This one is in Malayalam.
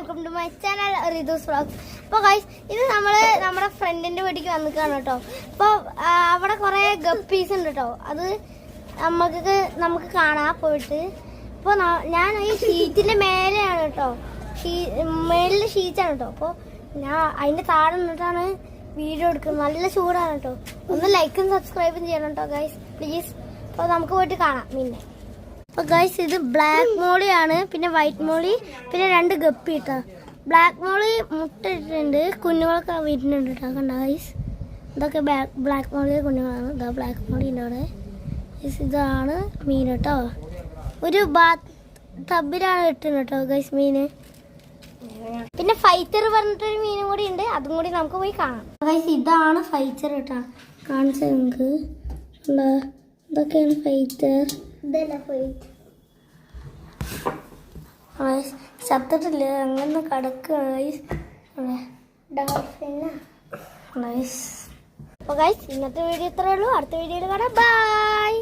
Welcome to my channel Rithu's vlogs. അപ്പോൾ ഗൈസ് ഇത് നമ്മുടെ ഫ്രണ്ടിന്റെ വീട്ടിലേക്ക് വന്നിക്കാണ് കേട്ടോ. അപ്പോൾ അവിടെ കുറേ ഗപ്പീസ് ഉണ്ട് കേട്ടോ. അത് നമുക്ക് കാണാൻ പോയിട്ട്. അപ്പോൾ ഞാൻ ഈ ഷീറ്റിന്റെ മേലെയാണ് കേട്ടോ. മേളിൽ ഷീറ്റാണ് കേട്ടോ. അപ്പോൾ ഞാൻ അതിന്റെ താഴെ നിന്നിട്ടാണ് വീഡിയോ എടുക്കുന്നത്. നല്ല ചൂടാണ് കേട്ടോ. ഒന്ന് ലൈക്കും സബ്സ്ക്രൈബും ചെയ്യണം കേട്ടോ ഗൈസ് പ്ലീസ്. അപ്പോൾ നമുക്ക് പോയിട്ട് കാണാം പിന്നെ. അപ്പോൾ ഗൈസ് ഇത് ബ്ലാക്ക് മോളിയാണ്, പിന്നെ വൈറ്റ് മോളി, പിന്നെ 2 ഗപ്പി കേട്ടോ. ബ്ലാക്ക് മോളി മുട്ട ഇട്ടിട്ടുണ്ട്, കുഞ്ഞുങ്ങളൊക്കെ വീട്ടിലുണ്ട് കേട്ടോ. കണ്ട ഗൈസ് ഇതൊക്കെ ബ്ലാക്ക് മോളി കുഞ്ഞുങ്ങളാണ്. ഇതാ ബ്ലാക്ക് മോളിൻ്റെ അവിടെ. ഇതാണ് മീൻ കേട്ടോ. ഒരു ബാത്ത് ടബിലാണ് ഇട്ടത് കേട്ടോ ഗൈസ് മീന്. പിന്നെ ഫൈറ്റർ പറഞ്ഞിട്ടൊരു മീനും കൂടി ഉണ്ട്, അതും കൂടി നമുക്ക് പോയി കാണാം. ഗൈസ് ഇതാണ് ഫൈറ്റർ കേട്ടോ. കാണിച്ച നിങ്ങൾക്ക് ഇതൊക്കെയാണ് ഫൈറ്റർ. ചത്തിട്ടില്ല, അങ്ങനെ കിടക്കുകയാണ്. അപ്പോൾ ഗൈസ് ഇന്നത്തെ വീഡിയോ ഇത്രയേ ഉള്ളൂ. അടുത്ത വീഡിയോയിൽ കാണാം. ബൈ.